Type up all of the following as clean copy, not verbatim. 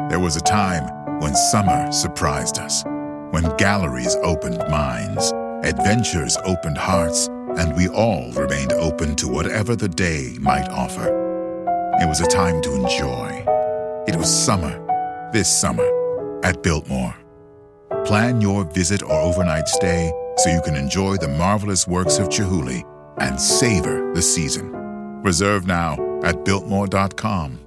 There was a time when summer surprised us, when galleries opened minds, adventures opened hearts, and we all remained open to whatever the day might offer. It was a time to enjoy. It was summer, this summer, at Biltmore. Plan your visit or overnight stay so you can enjoy the marvelous works of Chihuly and savor the season. Reserve now at Biltmore.com.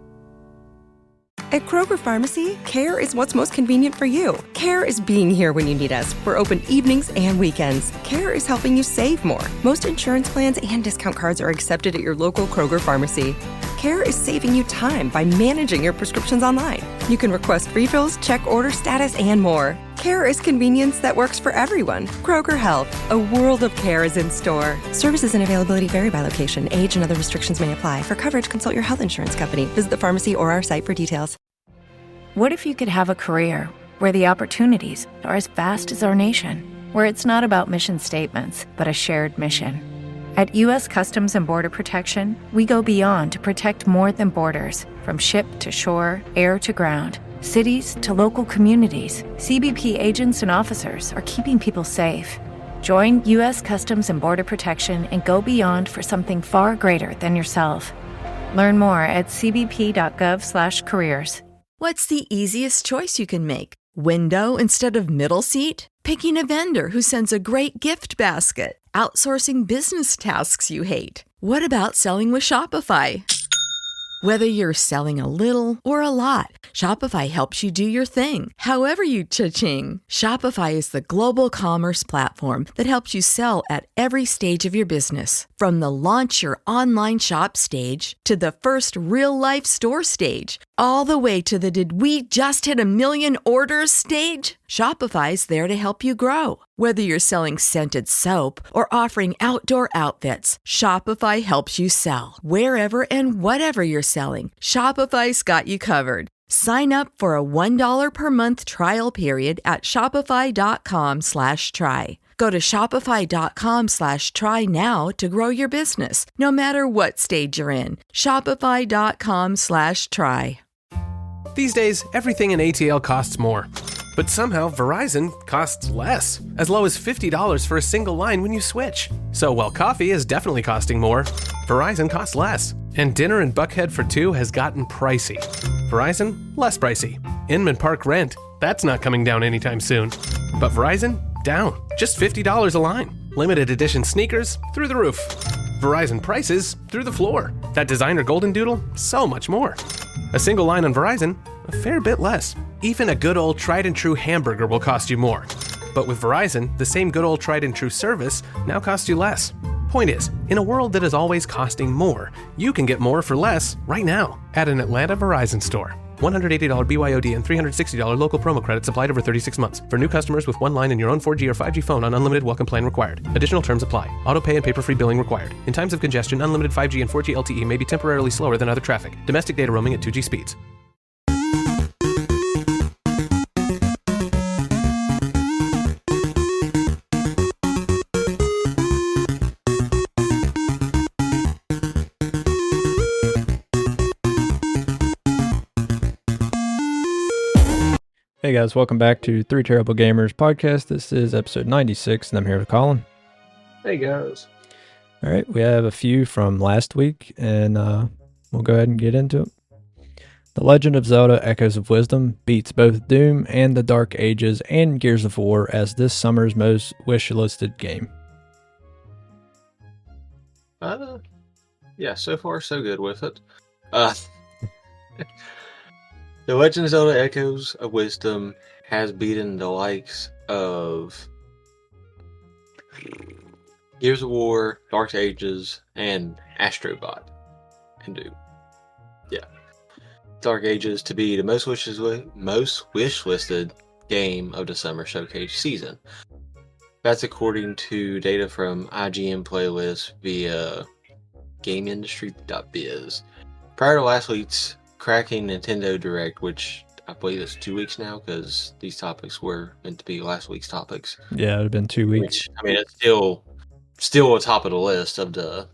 At Kroger Pharmacy, care is what's most convenient for you. Care is being here when you need us. We're open evenings and weekends. Care is helping you save more. Most insurance plans and discount cards are accepted at your local Kroger Pharmacy. Care is saving you time by managing your prescriptions online. You can request refills, check order status, and more. Care is convenience that works for everyone. Kroger Health, a world of care is in store. Services and availability vary by location. Age and other restrictions may apply. For coverage, consult your health insurance company. Visit the pharmacy or our site for details. What if you could have a career where the opportunities are as vast as our nation, where it's not about mission statements, but a shared mission? At U.S. Customs and Border Protection, we go beyond to protect more than borders, from ship to shore, air to ground, cities to local communities. CBP agents and officers are keeping people safe. Join U.S. Customs and Border Protection and go beyond for something far greater than yourself. Learn more at cbp.gov/careers. What's the easiest choice you can make? Window instead of middle seat? Picking a vendor who sends a great gift basket? Outsourcing business tasks you hate? What about selling with Shopify? Whether you're selling a little or a lot, Shopify helps you do your thing, however you cha-ching. Shopify is the global commerce platform that helps you sell at every stage of your business. From the launch your online shop stage to the first real-life store stage, all the way to the did we just hit 1 million orders stage. Shopify's there to help you grow. Whether you're selling scented soap or offering outdoor outfits, Shopify helps you sell. Wherever and whatever you're selling, Shopify's got you covered. Sign up for a $1 per month trial period at shopify.com/try. Go to shopify.com/try now to grow your business, no matter what stage you're in. Shopify.com/try. These days, everything in ATL costs more. But somehow, Verizon costs less, as low as $50 for a single line when you switch. So while coffee is definitely costing more, Verizon costs less. And dinner in Buckhead for two has gotten pricey. Verizon, less pricey. Inman Park rent, that's not coming down anytime soon. But Verizon, down, just $50 a line. Limited edition sneakers, through the roof. Verizon prices, through the floor. That designer golden doodle, so much more. A single line on Verizon, a fair bit less. Even a good old tried and true hamburger will cost you more. But with Verizon, the same good old tried and true service now costs you less. Point is, in a world that is always costing more, you can get more for less right now at an Atlanta Verizon store. $180 BYOD and $360 local promo credits applied over 36 months. For new customers with one line and your own 4G or 5G phone on unlimited welcome plan required. Additional terms apply. Auto pay and paper-free billing required. In times of congestion, unlimited 5G and 4G LTE may be temporarily slower than other traffic. Domestic data roaming at 2G speeds. Hey guys, welcome back to Three Terrible Gamers podcast. This is episode 96, and I'm here with Colin. Hey guys. All right, we have a few from last week, and we'll go ahead and get into it. The Legend of Zelda Echoes of Wisdom beats both Doom and the Dark Ages and Gears of War as this summer's most wish-listed game. Yeah, so far so good with it. The Legend of Zelda Echoes of Wisdom has beaten the likes of Gears of War, Dark Ages, and Astrobot and Doom. Yeah. Dark Ages to be the most wish-listed game of the summer showcase season. That's according to data from IGN Playlist via GameIndustry.biz. Prior to last week's cracking Nintendo Direct, which I believe is 2 weeks now, because these topics were meant to be last week's topics. Yeah, it would have been 2 weeks. Which, I mean, it's still on top of the list of the,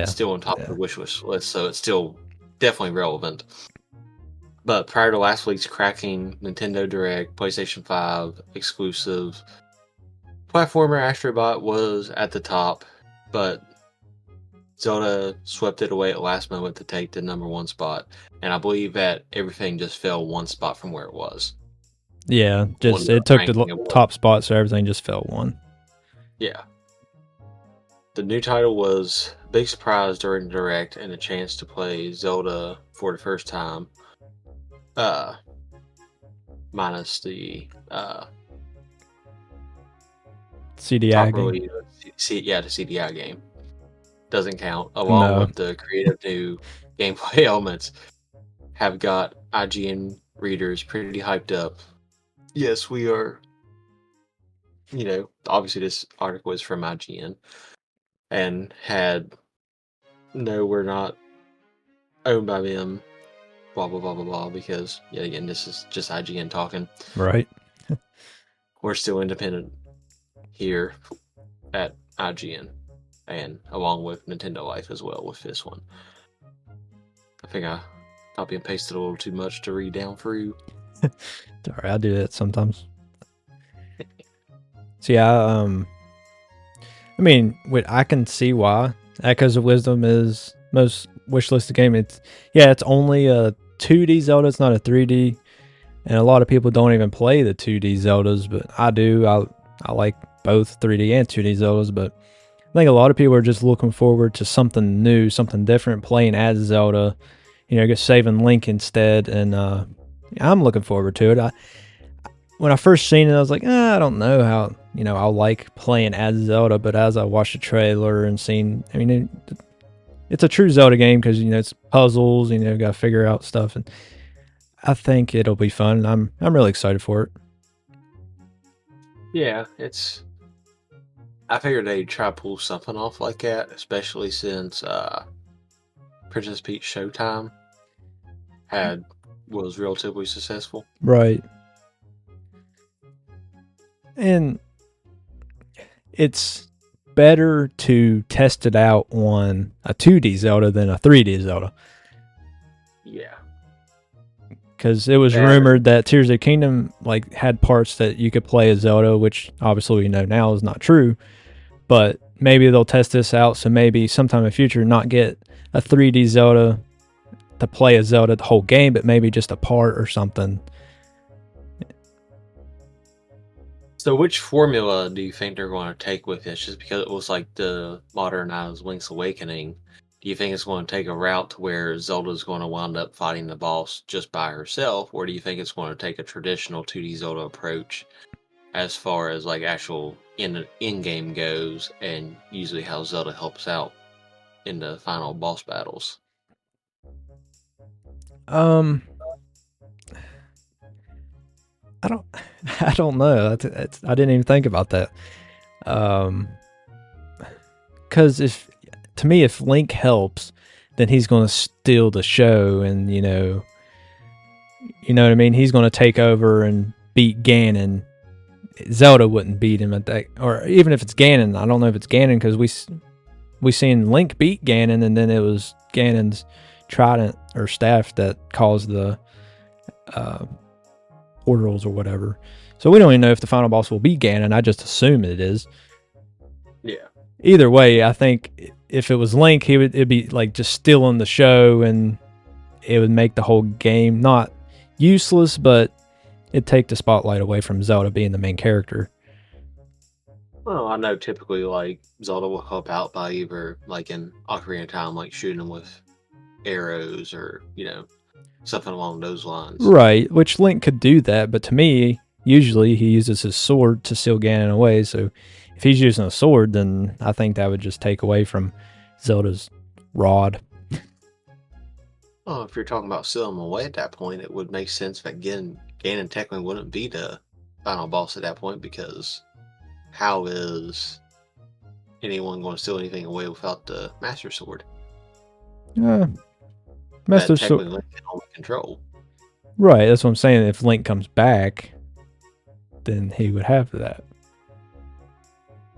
still on top of the wish list, so it's still definitely relevant. But prior to last week's cracking Nintendo Direct, PlayStation 5 exclusive platformer Astrobot was at the top, but Zelda swept it away at last moment to take the number 1 spot. And I believe that everything just fell 1 spot from where it was. Yeah, just it took the top spot, so everything just fell 1. Yeah. The new title was a big surprise during the Direct and a chance to play Zelda for the first time. Minus the CDI game. the CDI game. Doesn't count. Along with the creative new gameplay elements have got IGN readers pretty hyped up. Yes, we are. Obviously this article is from IGN and had no, we're not owned by them, blah blah blah blah blah, because yet again this is just IGN talking. Right. We're still independent here at IGN, and along with Nintendo Life as well with this one. I think I copy and pasted a little too much to read down for you. Sorry, I do that sometimes. So yeah, I mean, I can see why Echoes of Wisdom is most wishlisted game. It's only a 2D Zelda. It's not a 3D, and a lot of people don't even play the 2D Zeldas, but I do. I like both 3D and 2D Zeldas, but I think a lot of people are just looking forward to something new, something different, playing as Zelda. Just saving Link instead, and I'm looking forward to it. When I first seen it, I was like, I don't know how, I like playing as Zelda, but as I watched the trailer and seen, it's a true Zelda game because, it's puzzles, got to figure out stuff, and I think it'll be fun. I'm really excited for it. Yeah, I figured they'd try to pull something off like that, especially since Princess Peach Showtime was relatively successful. Right. And it's better to test it out on a 2D Zelda than a 3D Zelda. Yeah. Because it was rumored that Tears of the Kingdom had parts that you could play as Zelda, which obviously we know now is not true. But maybe they'll test this out, so maybe sometime in the future not get a 3D Zelda to play as Zelda the whole game, but maybe just a part or something. So which formula do you think they're going to take with this? Just because it was like the modernized Link's Awakening, do you think it's going to take a route to where Zelda's going to wind up fighting the boss just by herself, or do you think it's going to take a traditional 2D Zelda approach as far as actual in-game goes, and usually how Zelda helps out in the final boss battles? I don't know. I didn't even think about that. Because if Link helps, then he's going to steal the show, and you know what I mean. He's going to take over and beat Ganon. Zelda wouldn't beat him at that, or even if it's Ganon, I don't know if it's Ganon because we seen Link beat Ganon, and then it was Ganon's trident or staff that caused the portals or whatever. So we don't even know if the final boss will be Ganon. I just assume it is. Yeah. Either way, I think if it was Link, it'd be just stealing the show, and it would make the whole game not useless, but it'd take the spotlight away from Zelda being the main character. Well, I know typically Zelda will help out by either in Ocarina of Time, shooting them with arrows or something along those lines. Right, which Link could do that, but to me, usually he uses his sword to seal Ganon away, so if he's using a sword, then I think that would just take away from Zelda's rod. Well, if you're talking about sealing them away at that point, it would make sense that Ganon technically wouldn't be the final boss at that point, because how is anyone going to steal anything away without the Master Sword? Master Sword Link can only control. Right, that's what I'm saying. If Link comes back, then he would have that.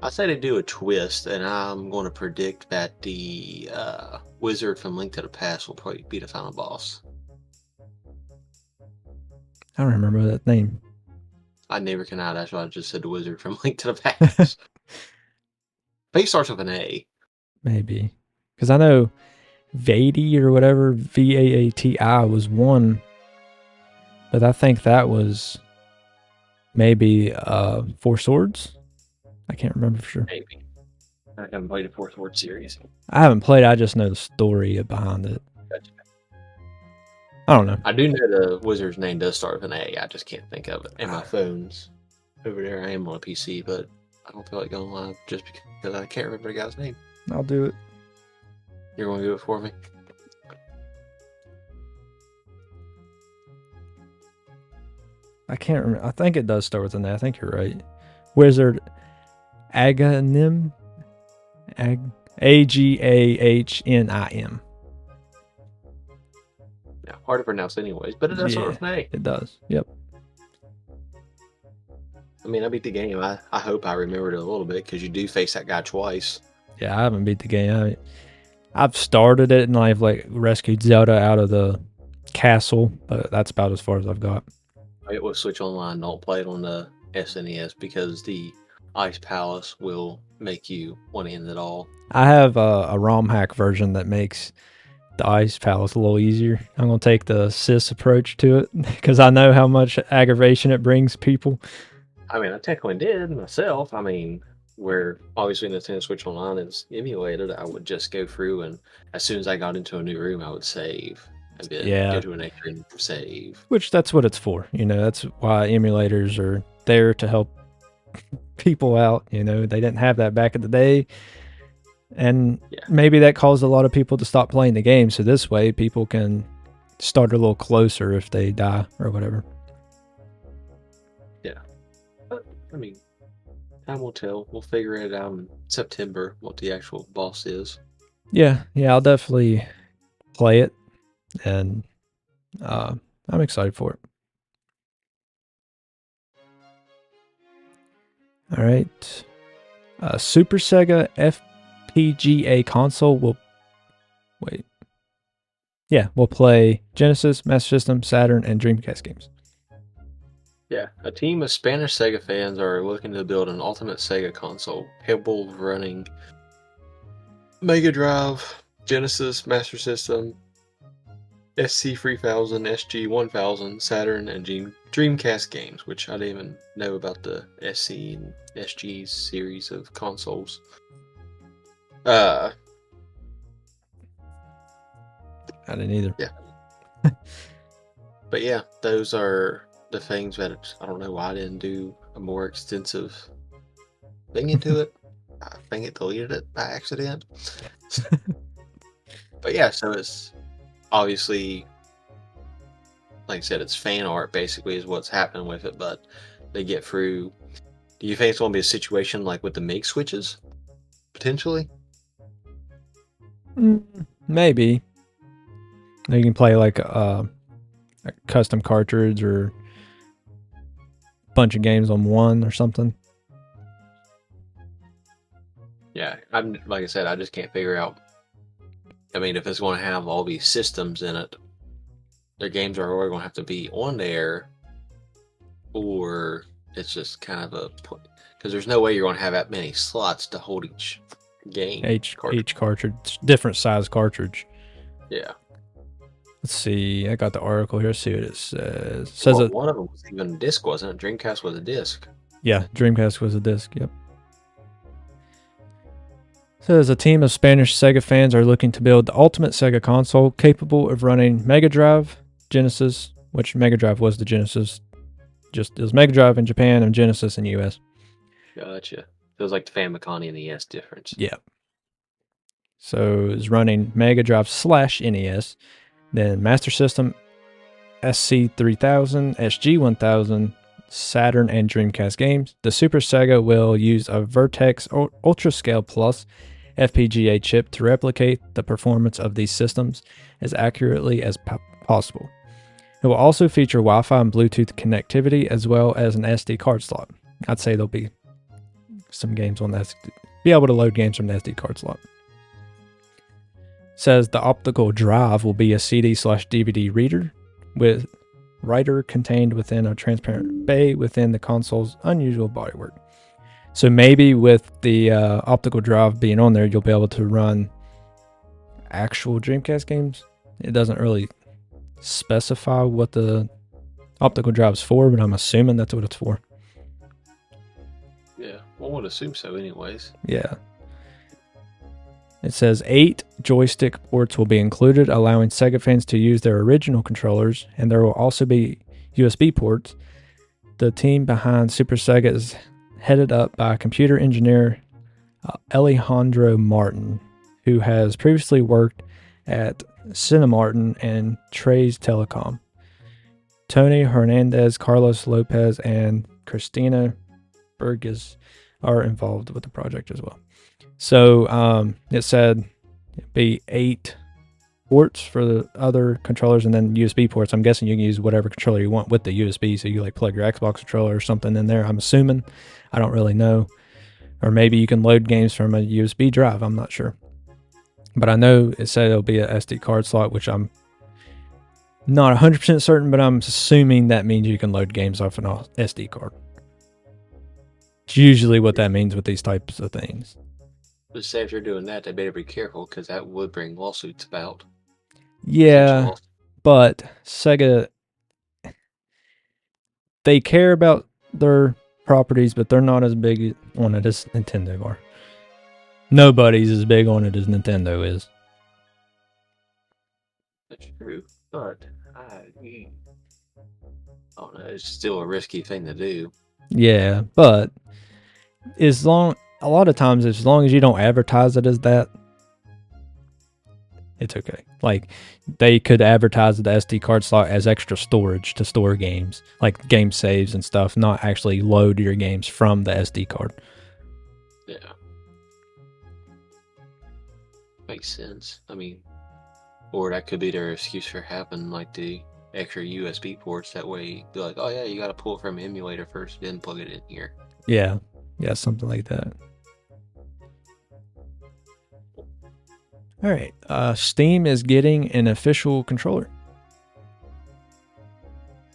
I say to do a twist, and I'm going to predict that the wizard from Link to the Past will probably be the final boss. I don't remember that name. I never can out. That's why I just said the wizard from Link to the Past. But he starts with an A. Maybe. Because I know Vati or whatever, Vaati was one. But I think that was maybe Four Swords. I can't remember for sure. Maybe. I haven't played a Four Sword series. I haven't played it, I just know the story behind it. Gotcha. I don't know. I do know the wizard's name does start with an A. I just can't think of it. And my phone's over there. I am on a PC, but I don't feel like going live just because I can't remember the guy's name. I'll do it. You're going to do it for me? I can't remember. I think it does start with an A. I think you're right. Wizard Aghanim. Agahnim. Yeah, hard to pronounce anyways, but it does start with an A. It does. Yep. I mean, I beat the game. I hope I remembered it a little bit because you do face that guy twice. Yeah, I haven't beat the game. I've started it and I've like rescued Zelda out of the castle, but that's about as far as I've got. It will Switch Online. Don't play it on the SNES because the Ice Palace will make you want to end it all. I have a ROM hack version that makes the Ice Palace a little easier. I'm going to take the SIS approach to it because I know how much aggravation it brings people. I mean, I technically did myself. I mean, where obviously Nintendo Switch Online is emulated, I would just go through and as soon as I got into a new room, I would save. And then go to an extra and save. Which that's what it's for. You know, that's why emulators are there to help people out. You know, they didn't have that back in the day. And maybe that caused a lot of people to stop playing the game. So this way people can start a little closer if they die or whatever. Yeah. But, I mean, time will tell. We'll figure it out in September what the actual boss is. Yeah, I'll definitely play it. And I'm excited for it. All right. Super Sega FPGA console will... Wait. Yeah, we'll play Genesis, Master System, Saturn, and Dreamcast games. Yeah, a team of Spanish Sega fans are looking to build an ultimate Sega console capable of running Mega Drive, Genesis, Master System, SC3000, SG1000, Saturn, and Dreamcast games, which I didn't even know about the SC and SG series of consoles. I didn't either. Yeah. But yeah, those are the things that I don't know why I didn't do a more extensive thing into it. I think it deleted it by accident. But yeah, so it's obviously, like I said, it's fan art basically is what's happening with it, but they get through. Do you think it's going to be a situation like with the MiG switches? Potentially? Maybe. You can play like a custom cartridge or a bunch of games on one or something. Yeah, I'm like I said, I just can't figure out. I mean, if it's going to have all these systems in it, their games are already going to have to be on there, or it's just kind of a... Because there's no way you're going to have that many slots to hold each game. Each cartridge, different size cartridge. Yeah. Let's see. I got the article here. See what it says. One of them was even a disc, wasn't it? Dreamcast was a disc. Yeah, Dreamcast was a disc. Yep. Says a team of Spanish Sega fans are looking to build the ultimate Sega console capable of running Mega Drive, Genesis, which Mega Drive was the Genesis. Just it was Mega Drive in Japan and Genesis in the US. Gotcha. Feels like the Famicom and NES difference. Yeah. So it's running Mega Drive / NES, then Master System, SC3000, SG1000, Saturn, and Dreamcast games. The Super Sega will use a Vertex Ultra Scale Plus FPGA chip to replicate the performance of these systems as accurately as possible. It will also feature Wi-Fi and Bluetooth connectivity as well as an SD card slot. I'd say there'll be some games on that. Be able to load games from the SD card slot. Says the optical drive will be a CD/DVD reader with writer contained within a transparent bay within the console's unusual bodywork. So maybe with the optical drive being on there, you'll be able to run actual Dreamcast games. It doesn't really specify what the optical drive's for, but I'm assuming that's what it's for. Yeah, I would assume so anyways. Yeah. It says 8 joystick ports will be included, allowing Sega fans to use their original controllers, and there will also be USB ports. The team behind Super Sega is headed up by computer engineer Alejandro Martin, who has previously worked at Cinemartin and Trey's Telecom. Tony Hernandez, Carlos Lopez, and Cristina Burgess are involved with the project as well. So it said it'd be 8 ports for the other controllers and then USB ports. I'm guessing you can use whatever controller you want with the USB. So you like plug your Xbox controller or something in there. I'm assuming. I don't really know. Or maybe you can load games from a USB drive. I'm not sure. But I know it said it'll be a SD card slot, which I'm not 100% certain, but I'm assuming that means you can load games off an SD card. It's usually what that means with these types of things. But say if you're doing that, they better be careful because that would bring lawsuits about. Yeah, but Sega, they care about their properties, but they're not as big on it as Nintendo are. Nobody's as big on it as Nintendo is. That's true, but I don't know. It's still a risky thing to do. Yeah, but a lot of times, as long as you don't advertise it as that, it's okay. Like, they could advertise the SD card slot as extra storage to store games, like game saves and stuff, not actually load your games from the SD card. Yeah. Makes sense. I mean, or that could be their excuse for having, like, the extra USB ports. That way, be like, oh yeah, you got to pull it from an emulator first, then plug it in here. Yeah, something like that. All right, Steam is getting an official controller.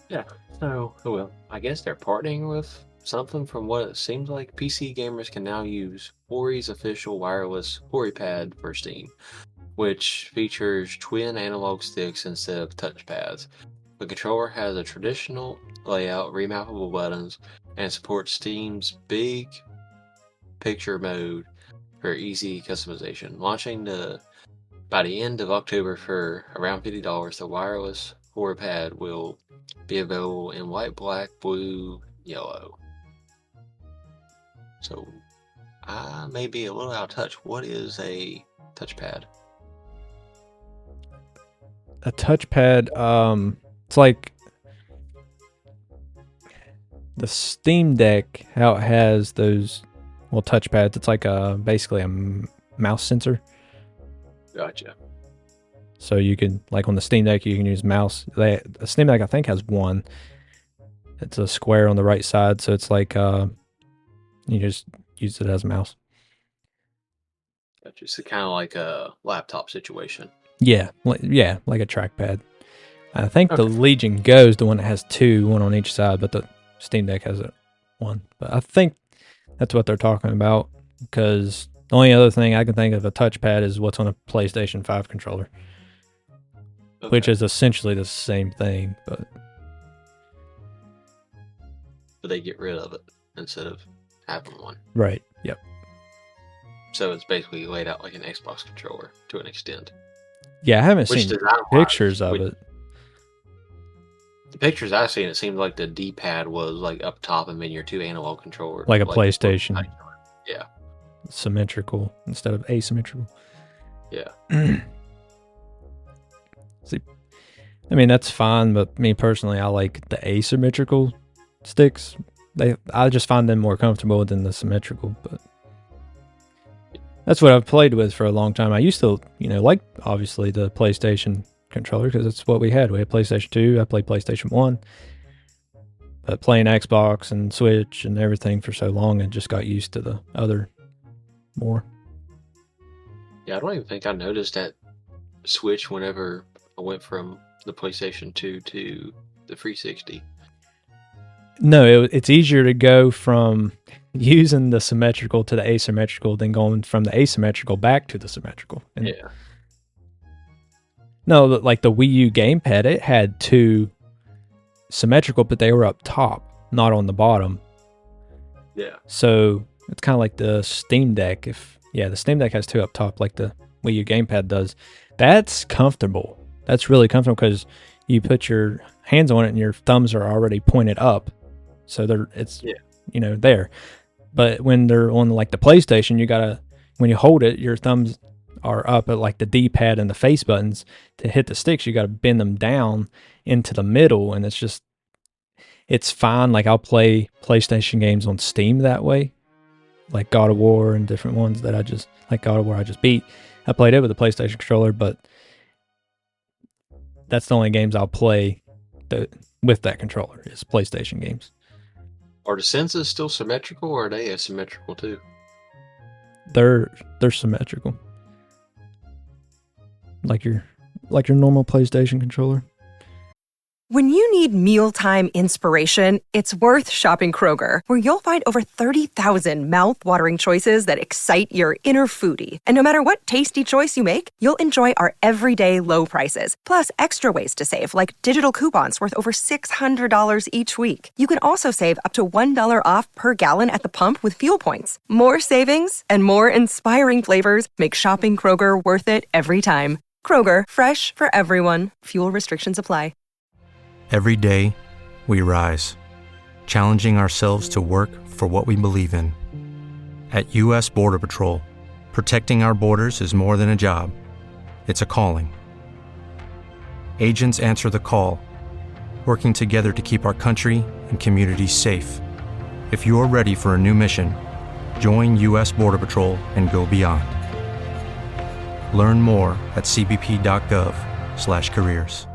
Yeah, so, well, I guess they're partnering with something. From what it seems like, PC gamers can now use Hori's official wireless HoriPad for Steam, which features twin analog sticks instead of touchpads. The controller has a traditional layout, remappable buttons, and supports Steam's big picture mode for easy customization. Launching by the end of October for around $50, the wireless HoriPad will be available in white, black, blue, yellow. So I may be a little out of touch. What is a touchpad? A touchpad, it's like the Steam Deck, how it has those touchpads. It's like basically a mouse sensor. Gotcha. So you can, like on the Steam Deck, you can use mouse. The Steam Deck, I think, has one. It's a square on the right side, so it's like you just use it as a mouse. Gotcha. So kind of like a laptop situation. Yeah, like a trackpad. I think the Legion Go is the one that has two, one on each side, but the Steam Deck has one. But I think that's what they're talking about, because the only other thing I can think of a touchpad is what's on a PlayStation 5 controller, which is essentially the same thing, but they get rid of it instead of having one. Right. Yep. So it's basically laid out like an Xbox controller to an extent. Yeah, I haven't seen pictures of it. The pictures I've seen, it seemed like the D-pad was like up top and then your two analog controllers. Like a PlayStation. Yeah. Symmetrical instead of asymmetrical. Yeah. See, I mean, that's fine, but me personally, I like the asymmetrical sticks. I just find them more comfortable than the symmetrical, but that's what I've played with for a long time. I used to, like, obviously, the PlayStation controller, because it's what we had. We had PlayStation 2. I played PlayStation 1. But playing Xbox and Switch and everything for so long, I just got used to the other more. Yeah, I don't even think I noticed that switch whenever I went from the PlayStation 2 to the 360. No, it's easier to go from using the symmetrical to the asymmetrical than going from the asymmetrical back to the symmetrical. And Yeah. no, like the Wii U gamepad, it had two symmetrical, but they were up top, not on the bottom. Yeah. So it's kind of like the Steam Deck. The Steam Deck has two up top, like the Wii U gamepad does. That's comfortable. That's really comfortable because you put your hands on it and your thumbs are already pointed up, so it's there. But when they're on like the PlayStation, when you hold it, your thumbs are up at like the D-pad and the face buttons. To hit the sticks, you got to bend them down into the middle, and it's fine. Like I'll play PlayStation games on Steam that way, like God of War and different ones that like God of War I just beat. I played it with a PlayStation controller, but that's the only games I'll play with that controller is PlayStation games. Are the senses still symmetrical or are they asymmetrical too? They're symmetrical. Like your normal PlayStation controller. When you need mealtime inspiration, it's worth shopping Kroger, where you'll find over 30,000 mouth-watering choices that excite your inner foodie. And no matter what tasty choice you make, you'll enjoy our everyday low prices, plus extra ways to save, like digital coupons worth over $600 each week. You can also save up to $1 off per gallon at the pump with fuel points. More savings and more inspiring flavors make shopping Kroger worth it every time. Kroger, fresh for everyone. Fuel restrictions apply. Every day, we rise, challenging ourselves to work for what we believe in. At U.S. Border Patrol, protecting our borders is more than a job. It's a calling. Agents answer the call, working together to keep our country and communities safe. If you're ready for a new mission, join U.S. Border Patrol and go beyond. Learn more at cbp.gov/careers.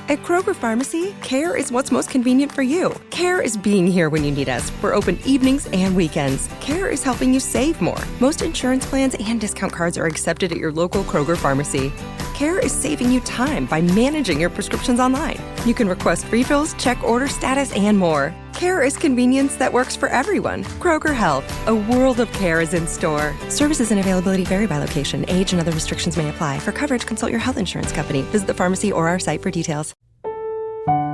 At Kroger Pharmacy, care is what's most convenient for you. Care is being here when you need us. We're open evenings and weekends. Care is helping you save more. Most insurance plans and discount cards are accepted at your local Kroger Pharmacy. Care is saving you time by managing your prescriptions online. You can request refills, check order status, and more. Care is convenience that works for everyone. Kroger Health, a world of care is in store. Services and availability vary by location. Age and other restrictions may apply. For coverage, consult your health insurance company. Visit the pharmacy or our site for details.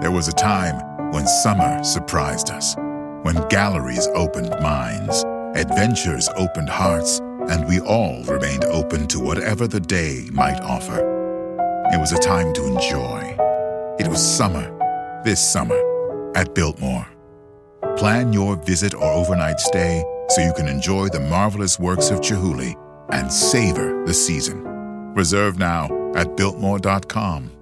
There was a time when summer surprised us, when galleries opened minds, adventures opened hearts, and we all remained open to whatever the day might offer. It was a time to enjoy. It was summer, this summer, at Biltmore. Plan your visit or overnight stay so you can enjoy the marvelous works of Chihuly and savor the season. Reserve now at Biltmore.com.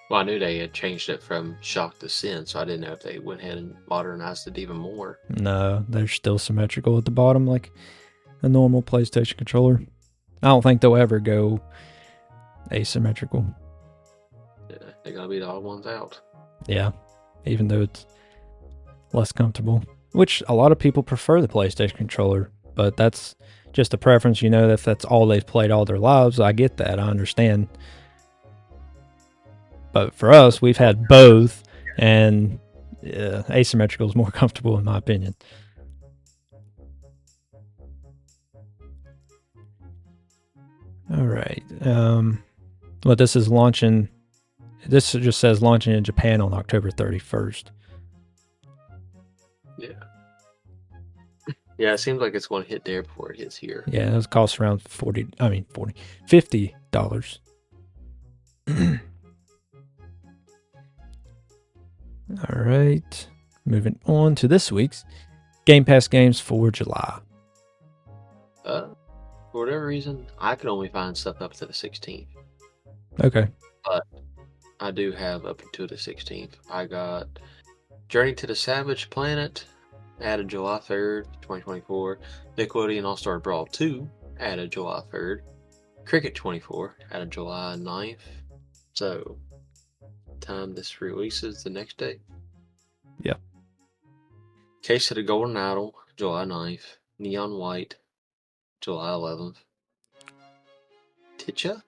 Well, I knew they had changed it from shock to sin, so I didn't know if they went ahead and modernized it even more. No, they're still symmetrical at the bottom like a normal PlayStation controller. I don't think they'll ever go asymmetrical. Yeah, they're going to be the odd ones out. Yeah, even though it's less comfortable, which a lot of people prefer the PlayStation controller, but that's just a preference. If that's all they've played all their lives, I get that. I understand. But for us, we've had both, and asymmetrical is more comfortable in my opinion. All right. Well, this is launching. This just says launching in Japan on October 31st. Yeah. Yeah, it seems like it's going to hit there before it hits here. Yeah, it costs around $50. All right. Moving on to this week's Game Pass games for July. For whatever reason, I could only find stuff up to the 16th. Okay. But I do have up until the 16th. I got Journey to the Savage Planet, added July 3rd, 2024. Nickelodeon All-Star Brawl 2, added July 3rd. Cricket 24, added July 9th. So, time this releases the next day. Yep. Case of the Golden Idol, July 9th. Neon White, July 11th. Taicha,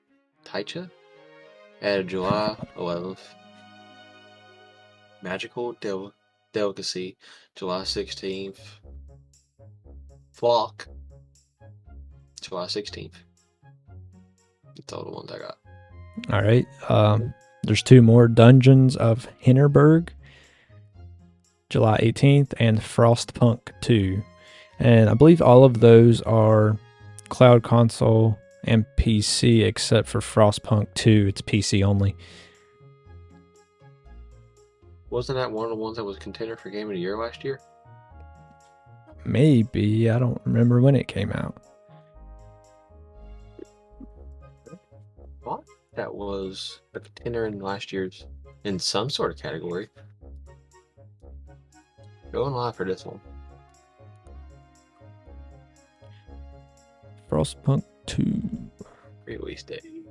Added July 11th. Magical Delicacy, July 16th. Flock, July 16th. That's all the ones I got. All right. There's 2 more. Dungeons of Hinterberg, July 18th, and Frostpunk 2. And I believe all of those are cloud console and PC, except for Frostpunk 2. It's PC only. Wasn't that one of the ones that was contender for Game of the Year last year? Maybe. I don't remember when it came out. What? That was a contender in last year's, in some sort of category. Going live for this one. Frostpunk 2. Release date.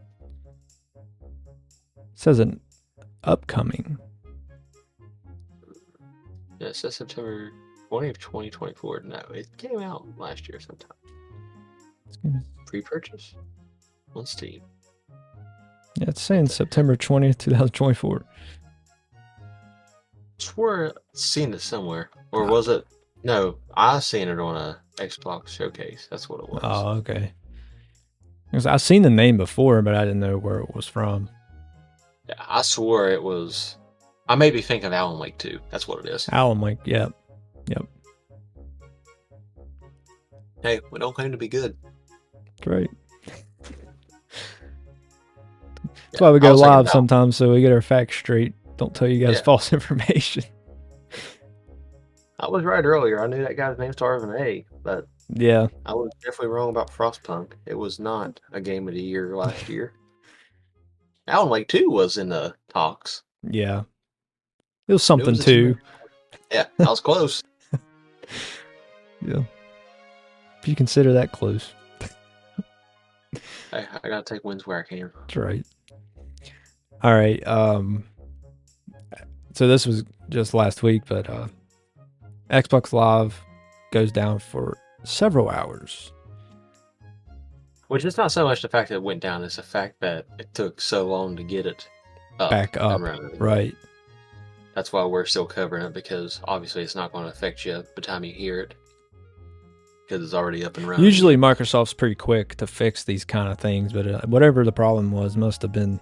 Says an upcoming. Yeah, it says September 20th, 2024. No, it came out last year sometime. Pre-purchase on Steam. Yeah, it's saying September 20th, 2024. Swore I'd seen it somewhere. Or was it? No, I seen it on a Xbox showcase. That's what it was. Oh, okay. Because I've seen the name before, but I didn't know where it was from. Yeah, I swore it was. I may be thinking of Alan Wake 2. That's what it is. Alan Wake, yep. Hey, we don't claim to be good. That's right. That's why we go live sometimes, so we get our facts straight. Don't tell you guys false information. I was right earlier. I knew that guy's name started with an A, but yeah, I was definitely wrong about Frostpunk. It was not a Game of the Year last year. Alan Wake 2 was in the talks. Yeah. It was something too. Yeah, I was close. Yeah. If you consider that close. Hey, I gotta take wins where I can. That's right. All right. So this was just last week, but Xbox Live goes down for several hours. Which is not so much the fact that it went down, it's the fact that it took so long to get it back up. Right. That's why we're still covering it, because obviously it's not going to affect you by the time you hear it, because it's already up and running. Usually Microsoft's pretty quick to fix these kind of things, but whatever the problem was must have been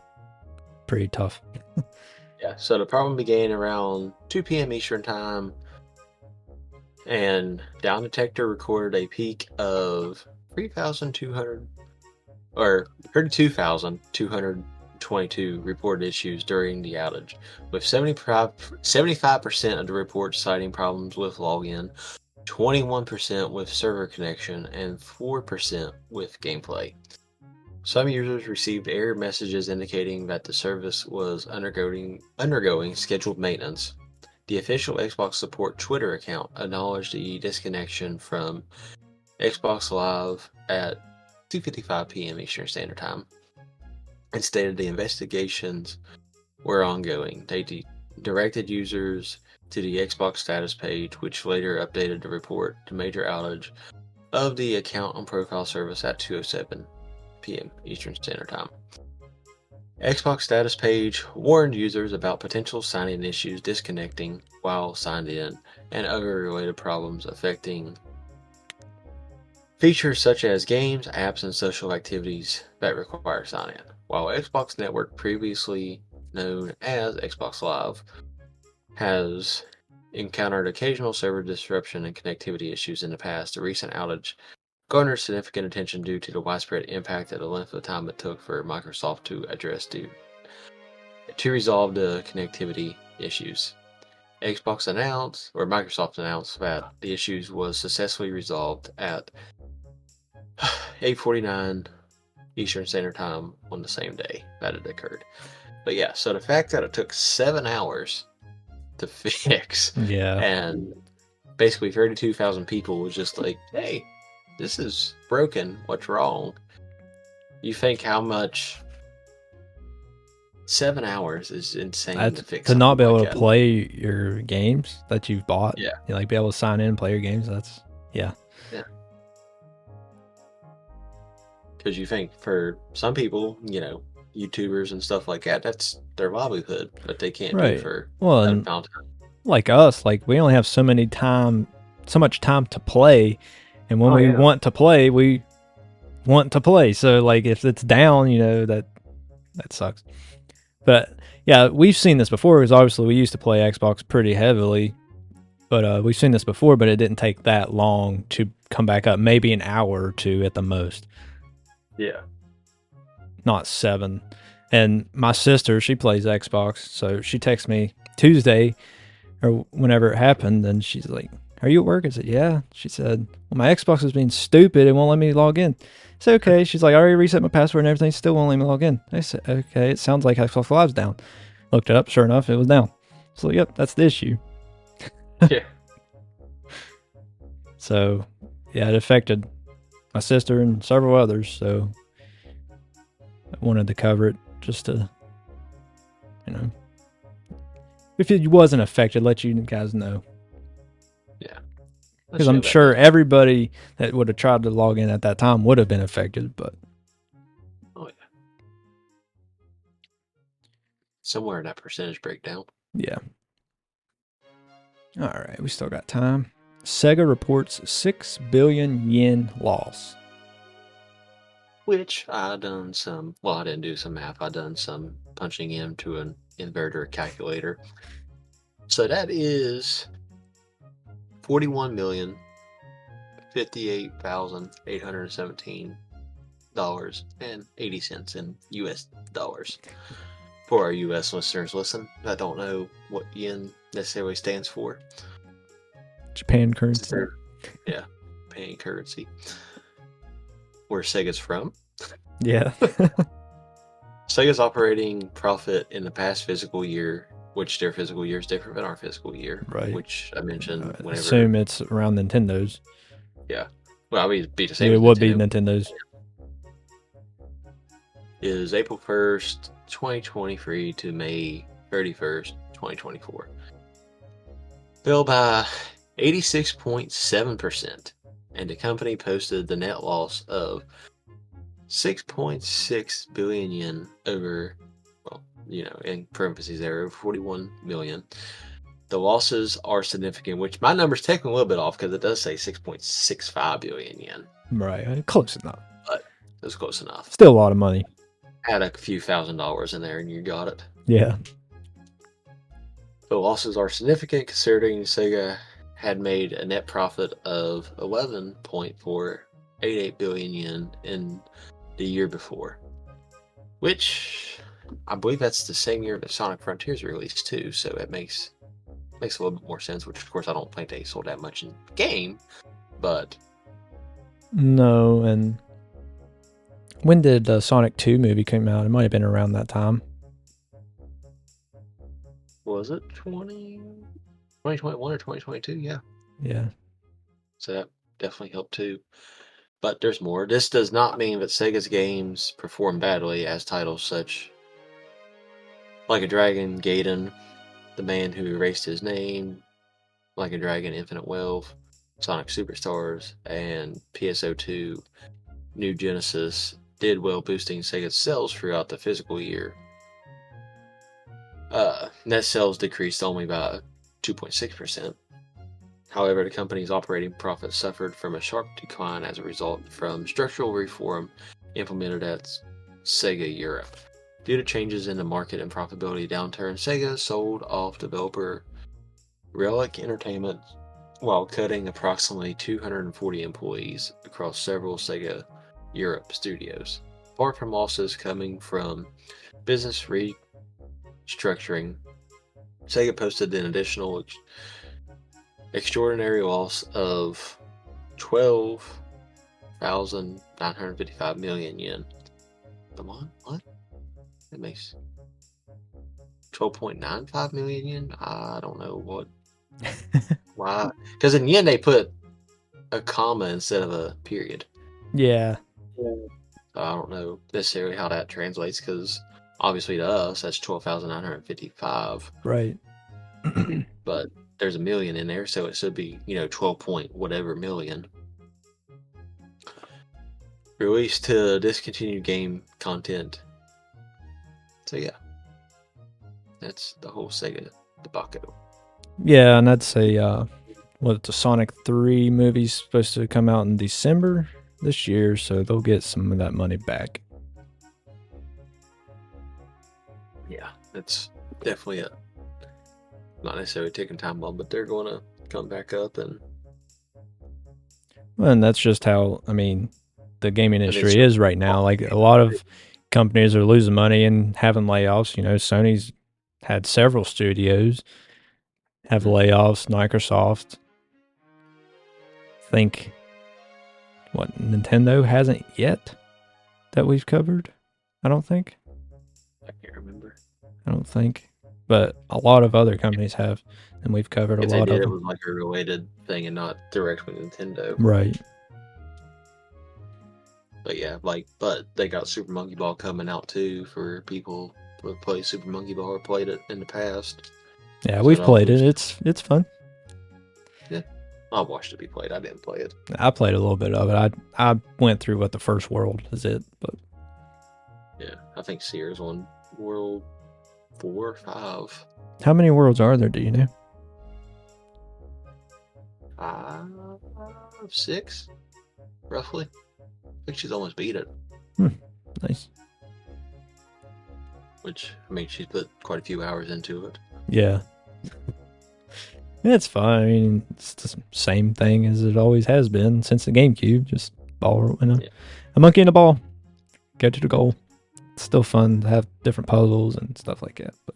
pretty tough. Yeah, so the problem began around 2 p.m. Eastern Time, and Down Detector recorded a peak of 32,222 reported issues during the outage, with 75% of the reports citing problems with login, 21% with server connection, and 4% with gameplay. Some users received error messages indicating that the service was undergoing scheduled maintenance. The official Xbox Support Twitter account acknowledged the disconnection from Xbox Live at 2:55 p.m. Eastern Standard Time and stated the investigations were ongoing. They directed users to the Xbox status page, which later updated the report to major outage of the account and profile service at 2:07 p.m. Eastern Standard Time. Xbox status page warned users about potential sign-in issues disconnecting while signed in and other related problems affecting features such as games, apps, and social activities that require sign-in. While Xbox Network, previously known as Xbox Live, has encountered occasional server disruption and connectivity issues in the past, the recent outage garnered significant attention due to the widespread impact and the length of time it took for Microsoft to resolve the connectivity issues. Microsoft announced that the issues was successfully resolved at 8:49 Eastern Standard Time on the same day that it occurred. But yeah, so the fact that it took 7 hours to fix, and basically 32,000 people was just like, hey, this is broken, what's wrong? You think how much 7 hours is insane to fix. To not be able to play your games that you've bought. Yeah. You like be able to sign in and play your games. Yeah. Because you think for some people, YouTubers and stuff like that. That's their livelihood, but they can't do it Right. for Well, that and amount of time. like us, like we only have so much time to play, and when we want to play, we want to play. So like if it's down, that sucks. But yeah, we've seen this before because obviously we used to play Xbox pretty heavily. But we've seen this before, but it didn't take that long to come back up. Maybe an hour or two at the most. Yeah. Not 7. And my sister, she plays Xbox, so she texted me Tuesday or whenever it happened, and she's like, "Are you at work?" I said, "Yeah." She said, "Well, my Xbox is being stupid. It won't let me log in." It's okay. She's like, "I already reset my password and everything. Still won't let me log in." I said, "Okay, it sounds like Xbox Live's down." Looked it up. Sure enough, it was down. So, yep, that's the issue. Yeah. So, yeah, it affected my sister and several others. So, I wanted to cover it just to, if it wasn't affected, let you guys know. Yeah. Because I'm sure everybody that would have tried to log in at that time would have been affected, but. Oh, yeah. Somewhere in that percentage breakdown. Yeah. All right, we still got time. Sega reports 6 billion yen loss. Which I done some, well, I didn't do some math. I done some punching into an inverter calculator. So that is $41,058,817.80 in US dollars. For our US listeners, listen, I don't know what yen necessarily stands for. Japan currency. Yeah, Japan currency. Where Sega's from. Yeah. Sega's operating profit in the past fiscal year, which their fiscal year is different than our fiscal year, right? Which I mentioned whenever. I assume it's around Nintendo's. Yeah. Well, I mean, it'd be the same. It would be Nintendo's. Is April 1st, 2023 to May 31st, 2024. Fell by 86.7%, and the company posted the net loss of 6.6 billion yen over, well, in parentheses there, over 41 million. The losses are significant, which my number's taking a little bit off because it does say 6.65 billion yen. Right, close enough. But it's close enough. Still a lot of money. Add a few $1,000s in there and you got it. Yeah. The losses are significant considering Sega had made a net profit of 11.488 billion yen in the year before, which I believe that's the same year that Sonic Frontiers released too, so it makes a little bit more sense, which of course I don't think they sold that much in the game, but no. And when did the Sonic 2 movie come out? It might have been around that time. Was it 2021 or 2022? Yeah. So that definitely helped too. But there's more. This does not mean that Sega's games perform badly, as titles such Like a Dragon, Gaiden, The Man Who Erased His Name, Like a Dragon, Infinite Wealth, Sonic Superstars, and PSO2 New Genesis did well, boosting Sega's sales throughout the fiscal year. Net sales decreased only by 2.6%. However, the company's operating profit suffered from a sharp decline as a result from structural reform implemented at Sega Europe. Due to changes in the market and profitability downturn, Sega sold off developer Relic Entertainment while cutting approximately 240 employees across several Sega Europe studios. Apart from losses coming from business restructuring, Sega posted an additional extraordinary loss of 12,955 million yen. Come on, what? That makes 12.95 million yen? I don't know what. Why? Because in yen they put a comma instead of a period. Yeah. I don't know necessarily how that translates because obviously to us that's 12,955. Right. But there's a million in there, so it should be 12 point whatever million. Released to discontinued game content So yeah, that's the whole Sega debacle. Yeah, and I'd say, the Sonic 3 movie's supposed to come out in December this year, so they'll get some of that money back. Yeah, that's definitely not necessarily taking time bomb, but they're going to come back up and that's just how, the gaming industry is right now. Like, a lot of companies are losing money and having layoffs. Sony's had several studios have layoffs. Microsoft. Think what Nintendo hasn't yet that we've covered. I don't think. I can't remember. I don't think, but a lot of other companies have, and we've covered a lot of them. It was like a related thing and not direct with Nintendo, right? But yeah, but they got Super Monkey Ball coming out too for people who have played Super Monkey Ball or played it in the past. Yeah, so we've played it. It's fun. Yeah, I watched it be played. I didn't play it. I played a little bit of it. I went through what the first world is it, but yeah, I think Sears on World 4 or 5. How many worlds are there? Do you know? 6, roughly. I think she's almost beat it. Nice. Which, she's put quite a few hours into it. Yeah. It's fun. It's the same thing as it always has been since the GameCube. Just ball, a monkey and a ball. Go to the goal. It's still fun to have different puzzles and stuff like that. But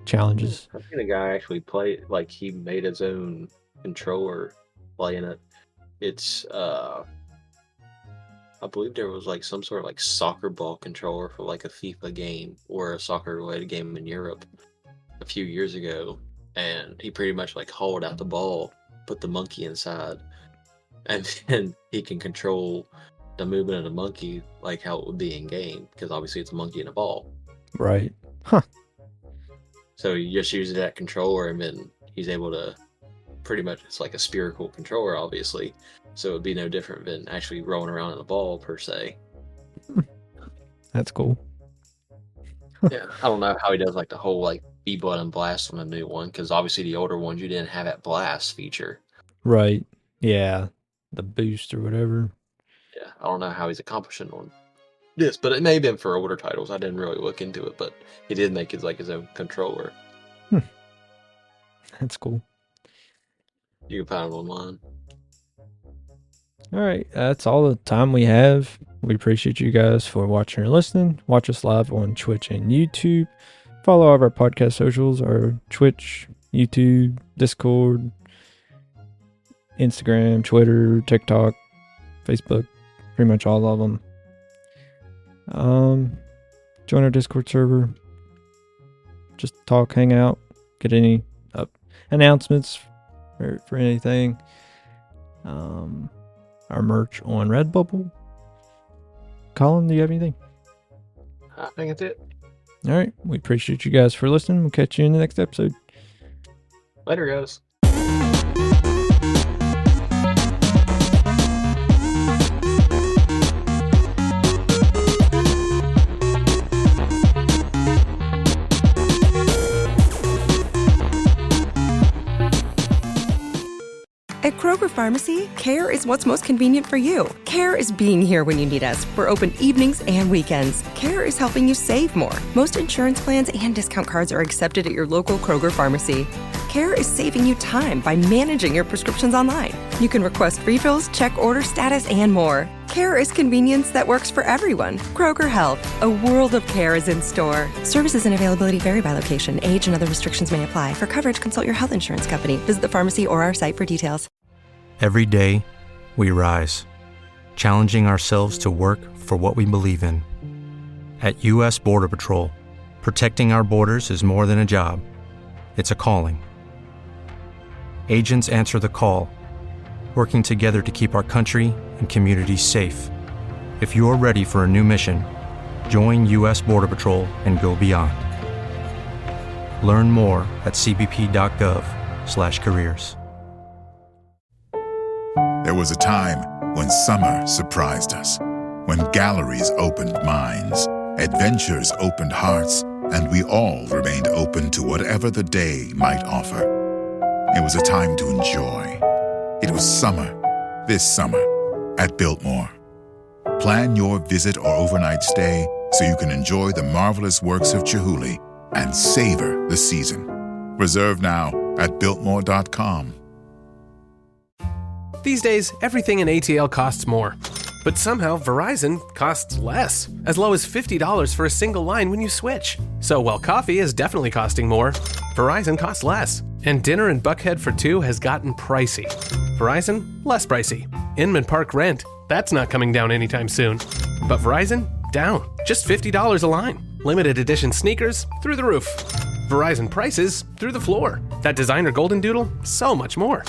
challenges. I've seen a guy actually play, he made his own controller playing it. It's, I believe there was some sort of soccer ball controller for a FIFA game or a soccer related game in Europe a few years ago, and he pretty much hauled out the ball, put the monkey inside, and then he can control the movement of the monkey like how it would be in game, because obviously it's a monkey and a ball. Right. Huh. So he just uses that controller, and then he's able to pretty much, it's like a spherical controller, obviously. So it'd be no different than actually rolling around in a ball, per se. That's cool. Yeah, I don't know how he does the whole B button blast on the new one, because obviously the older ones you didn't have that blast feature. Right. Yeah. The boost or whatever. Yeah, I don't know how he's accomplishing on this, but it may have been for older titles. I didn't really look into it, but he did make his own controller. That's cool. You can find it online. All right, that's all the time we have. We appreciate you guys for watching or listening. Watch us live on Twitch and YouTube. Follow all of our podcast socials, our Twitch, YouTube, Discord, Instagram, Twitter, TikTok, Facebook, pretty much all of them. Join our Discord server. Just talk, hang out, get any announcements for anything. Our merch on Redbubble. Colin, do you have anything? I think that's it. All right. We appreciate you guys for listening. We'll catch you in the next episode. Later, guys. At Kroger Pharmacy, care is what's most convenient for you. Care is being here when you need us. We're open evenings and weekends. Care is helping you save more. Most insurance plans and discount cards are accepted at your local Kroger Pharmacy. Care is saving you time by managing your prescriptions online. You can request refills, check order status, and more. Care is convenience that works for everyone. Kroger Health, a world of care is in store. Services and availability vary by location. Age and other restrictions may apply. For coverage, consult your health insurance company. Visit the pharmacy or our site for details. Every day, we rise, challenging ourselves to work for what we believe in. At U.S. Border Patrol, protecting our borders is more than a job. It's a calling. Agents answer the call, working together to keep our country and communities safe. If you're ready for a new mission, join U.S. Border Patrol and go beyond. Learn more at cbp.gov/careers. There was a time when summer surprised us, when galleries opened minds, Adventures opened hearts, and we all remained open to whatever the day might offer. It was a time to enjoy. It was summer, this summer, at Biltmore. Plan your visit or overnight stay so you can enjoy the marvelous works of Chihuly and savor the season. Reserve now at Biltmore.com. These days, everything in ATL costs more. But somehow, Verizon costs less, as low as $50 for a single line when you switch. So while coffee is definitely costing more, Verizon costs less. And dinner in Buckhead for two has gotten pricey. Verizon, less pricey. Inman Park rent, that's not coming down anytime soon. But Verizon, down, just $50 a line. Limited edition sneakers, through the roof. Verizon prices, through the floor. That designer golden doodle, so much more.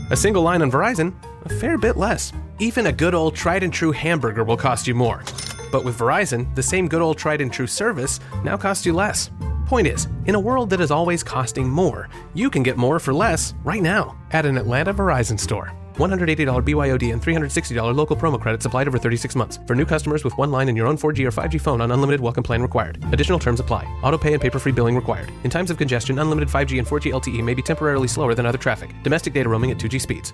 A single line on Verizon, a fair bit less. Even a good old tried and true hamburger will cost you more. But with Verizon, the same good old tried and true service now costs you less. Point is, in a world that is always costing more, you can get more for less right now at an Atlanta Verizon store. $180 BYOD and $360 local promo credits applied over 36 months. For new customers with one line and your own 4G or 5G phone on unlimited welcome plan required. Additional terms apply. Auto pay and paper-free billing required. In times of congestion, unlimited 5G and 4G LTE may be temporarily slower than other traffic. Domestic data roaming at 2G speeds.